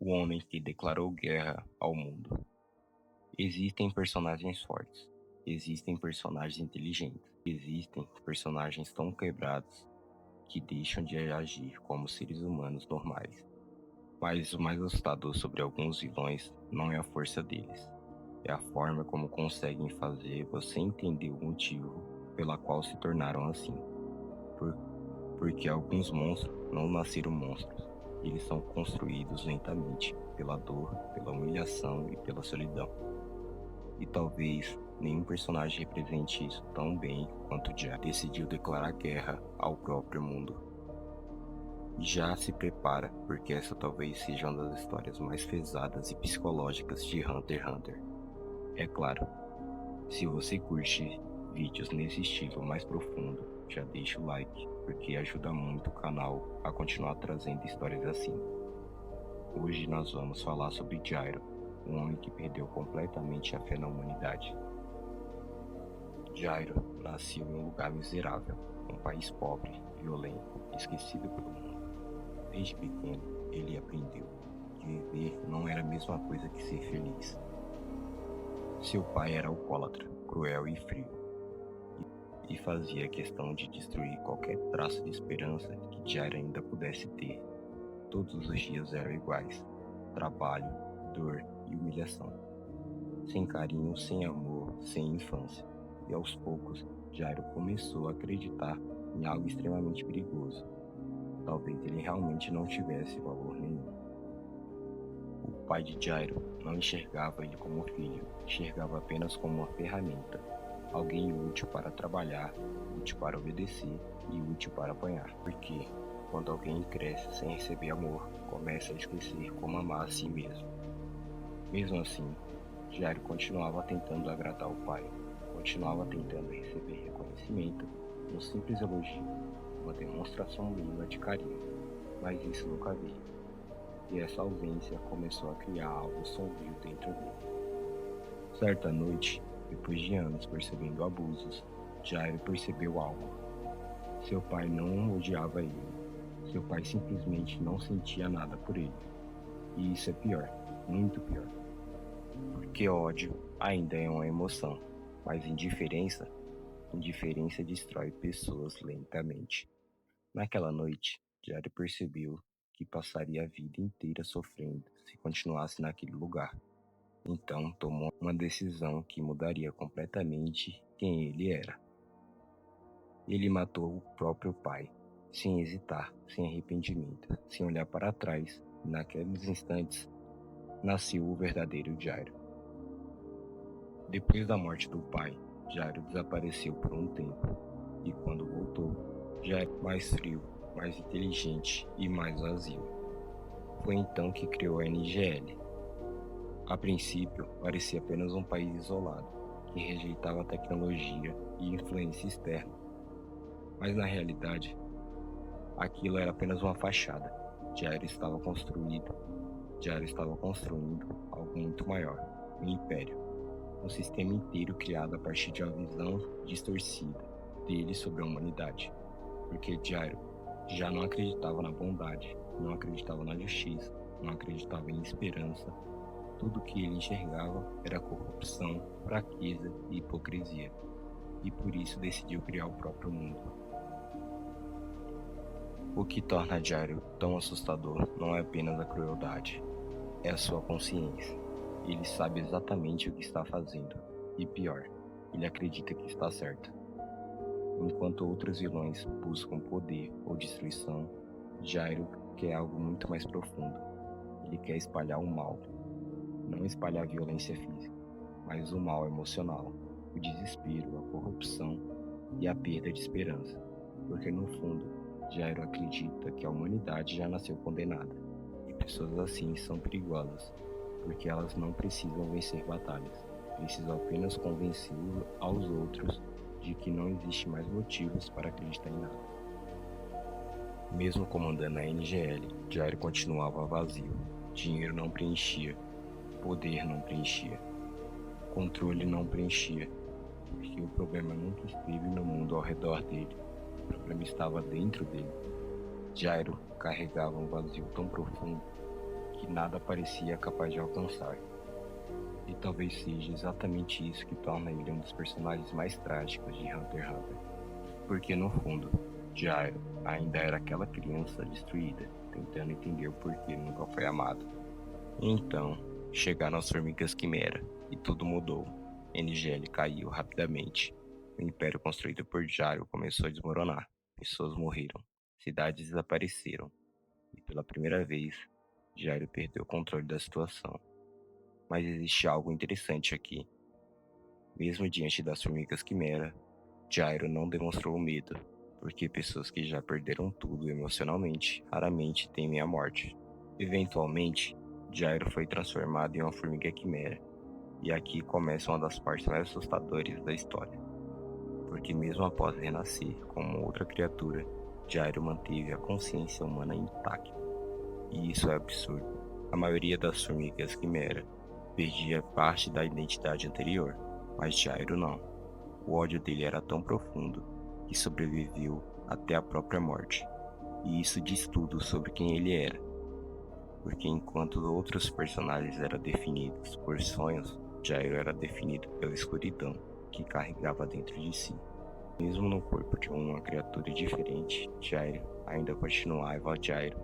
O homem que declarou guerra ao mundo. Existem personagens fortes, existem personagens inteligentes, existem personagens tão quebrados que deixam de agir como seres humanos normais. Mas o mais assustador sobre alguns vilões não é a força deles, é a forma como conseguem fazer você entender o motivo pela qual se tornaram assim. Porque alguns monstros não nasceram monstros, eles são construídos lentamente pela dor, pela humilhação e pela solidão. E talvez nenhum personagem represente isso tão bem quanto Já decidiu declarar guerra ao próprio mundo. E já se prepara, porque essa talvez seja uma das histórias mais pesadas e psicológicas de Hunter x Hunter. É claro, se você curte vídeos nesse estilo mais profundo, já deixa o like, porque ajuda muito o canal a continuar trazendo histórias assim. Hoje nós vamos falar sobre Gyro, um homem que perdeu completamente a fé na humanidade. Gyro nasceu em um lugar miserável, um país pobre, violento, esquecido pelo mundo. Desde pequeno, ele aprendeu que viver não era a mesma coisa que ser feliz. Seu pai era alcoólatra, cruel e frio, e fazia questão de destruir qualquer traço de esperança que Gyro ainda pudesse ter. Todos os dias eram iguais: trabalho, dor e humilhação. Sem carinho, sem amor, sem infância. E aos poucos, Gyro começou a acreditar em algo extremamente perigoso. Talvez ele realmente não tivesse valor nenhum. O pai de Gyro não enxergava ele como filho, enxergava apenas como uma ferramenta, alguém útil para trabalhar, útil para obedecer e útil para apanhar. Porque quando alguém cresce sem receber amor, começa a esquecer como amar a si mesmo. Mesmo assim, Gyro continuava tentando agradar o pai, continuava tentando receber reconhecimento, um simples elogio, uma demonstração mínima de carinho, mas isso nunca veio. E essa ausência começou a criar algo sombrio dentro dele. Certa noite, depois de anos percebendo abusos, Gyro percebeu algo. Seu pai não odiava ele. Seu pai simplesmente não sentia nada por ele. E isso é pior, muito pior. Porque ódio ainda é uma emoção, mas indiferença destrói pessoas lentamente. Naquela noite, Gyro percebeu que passaria a vida inteira sofrendo se continuasse naquele lugar. Então tomou uma decisão que mudaria completamente quem ele era. Ele matou o próprio pai, sem hesitar, sem arrependimento, sem olhar para trás, e naqueles instantes nasceu o verdadeiro Gyro. Depois da morte do pai, Gyro desapareceu por um tempo, e quando voltou, já era mais frio, mais inteligente e mais vazio. Foi então que criou a NGL. A princípio, parecia apenas um país isolado, que rejeitava a tecnologia e influência externa. Mas na realidade, aquilo era apenas uma fachada. Gyro estava construindo algo muito maior, um império. Um sistema inteiro criado a partir de uma visão distorcida dele sobre a humanidade. Porque Gyro já não acreditava na bondade, não acreditava na justiça, não acreditava em esperança. Tudo que ele enxergava era corrupção, fraqueza e hipocrisia. E por isso decidiu criar o próprio mundo. O que torna Gyro tão assustador não é apenas a crueldade, é a sua consciência. Ele sabe exatamente o que está fazendo, e pior, ele acredita que está certo. Enquanto outros vilões buscam poder ou destruição, Gyro quer algo muito mais profundo. Ele quer espalhar o mal, não espalhar a violência física, mas o mal emocional, o desespero, a corrupção e a perda de esperança. Porque no fundo, Gyro acredita que a humanidade já nasceu condenada, e pessoas assim são perigosas, porque elas não precisam vencer batalhas, precisam apenas convencer aos outros de que não existe mais motivos para acreditar em nada. Mesmo comandando a NGL, Gyro continuava vazio, dinheiro não preenchia, poder não preenchia, controle não preenchia, porque o problema nunca esteve no mundo ao redor dele, o problema estava dentro dele. Gyro carregava um vazio tão profundo que nada parecia capaz de alcançar. E talvez seja exatamente isso que torna ele um dos personagens mais trágicos de Hunter x Hunter. Porque no fundo, Gyro ainda era aquela criança destruída, tentando entender o porquê nunca foi amado. E então, chegaram as formigas Quimera, e tudo mudou. NGL caiu rapidamente. O império construído por Gyro começou a desmoronar. Pessoas morreram, cidades desapareceram, e pela primeira vez, Gyro perdeu o controle da situação. Mas existe algo interessante aqui. Mesmo diante das formigas Quimera, Gyro não demonstrou medo, porque pessoas que já perderam tudo emocionalmente raramente temem a morte. Eventualmente, Gyro foi transformado em uma formiga Quimera, e aqui começa uma das partes mais assustadoras da história. Porque mesmo após renascer como outra criatura, Gyro manteve a consciência humana intacta. E isso é absurdo. A maioria das formigas Quimera perdia parte da identidade anterior, mas Gyro não. O ódio dele era tão profundo que sobreviveu até a própria morte. E isso diz tudo sobre quem ele era. Porque enquanto outros personagens eram definidos por sonhos, Gyro era definido pela escuridão que carregava dentro de si. Mesmo no corpo de uma criatura diferente, Gyro ainda continuava Gyro,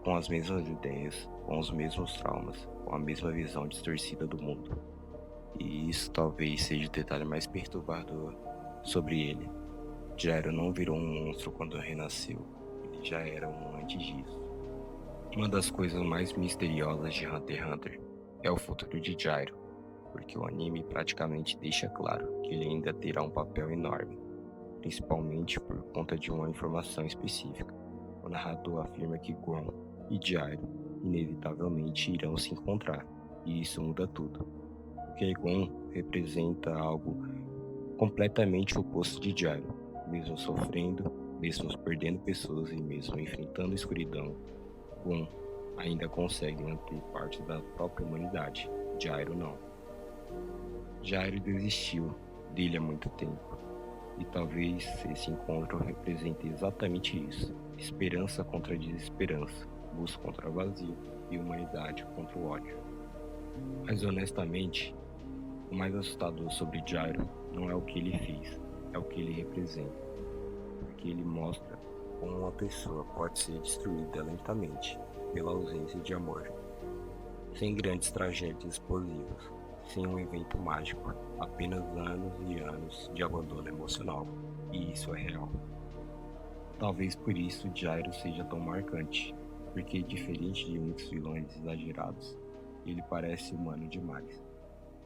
com as mesmas ideias, com os mesmos traumas, com a mesma visão distorcida do mundo. E isso talvez seja o detalhe mais perturbador sobre ele. Gyro não virou um monstro quando renasceu, ele já era um antes disso. Uma das coisas mais misteriosas de Hunter x Hunter é o futuro de Gyro, porque o anime praticamente deixa claro que ele ainda terá um papel enorme, principalmente por conta de uma informação específica. O narrador afirma que Gon e Gyro inevitavelmente irão se encontrar, e isso muda tudo. Porque Gon representa algo completamente oposto de Gyro, mesmo sofrendo, mesmo perdendo pessoas e mesmo enfrentando a escuridão. Gon ainda consegue manter parte da própria humanidade, Gyro não. Gyro desistiu dele há muito tempo, e talvez esse encontro represente exatamente isso: esperança contra desesperança, luz contra vazio e humanidade contra o ódio. Mas honestamente, o mais assustador sobre Gyro não é o que ele fez, é o que ele representa, porque ele mostra como uma pessoa pode ser destruída lentamente pela ausência de amor, sem grandes tragédias explosivas, sem um evento mágico, apenas anos e anos de abandono emocional, e isso é real. Talvez por isso Gyro seja tão marcante, porque diferente de muitos vilões exagerados, ele parece humano demais.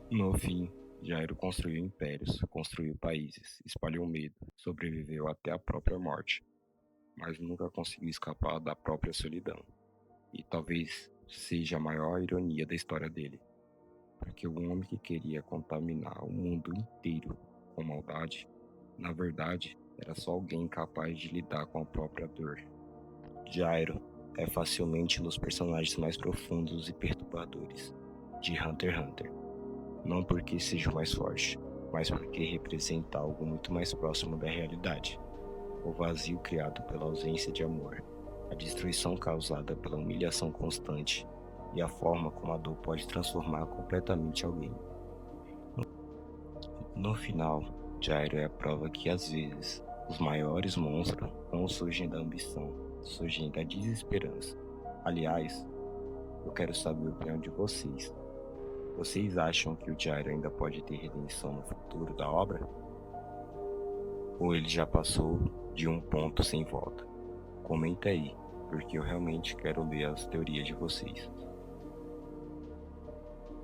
No fim, Gyro construiu impérios, construiu países, espalhou medo, sobreviveu até a própria morte, mas nunca conseguiu escapar da própria solidão. E talvez seja a maior ironia da história dele, porque o homem que queria contaminar o mundo inteiro com maldade, na verdade, era só alguém capaz de lidar com a própria dor. Gyro é facilmente um dos personagens mais profundos e perturbadores de Hunter x Hunter. Não porque seja o mais forte, mas porque representa algo muito mais próximo da realidade. O vazio criado pela ausência de amor, a destruição causada pela humilhação constante e a forma como a dor pode transformar completamente alguém. No final, Gyro é a prova que às vezes os maiores monstros não surgem da ambição, surgem da desesperança. Aliás, eu quero saber a opinião de vocês. Vocês acham que o Gyro ainda pode ter redenção no futuro da obra? Ou ele já passou de um ponto sem volta? Comenta aí, porque eu realmente quero ler as teorias de vocês.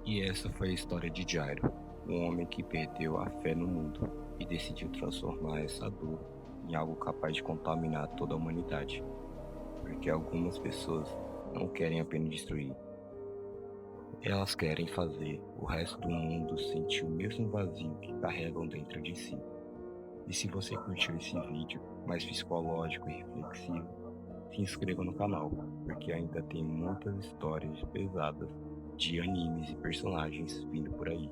E essa foi a história de Gyro, um homem que perdeu a fé no mundo e decidiu transformar essa dor em algo capaz de contaminar toda a humanidade. Porque algumas pessoas não querem apenas destruir, elas querem fazer o resto do mundo sentir o mesmo vazio que carregam dentro de si. E se você curtiu esse vídeo mais psicológico e reflexivo, se inscreva no canal, porque ainda tem muitas histórias pesadas de animes e personagens vindo por aí.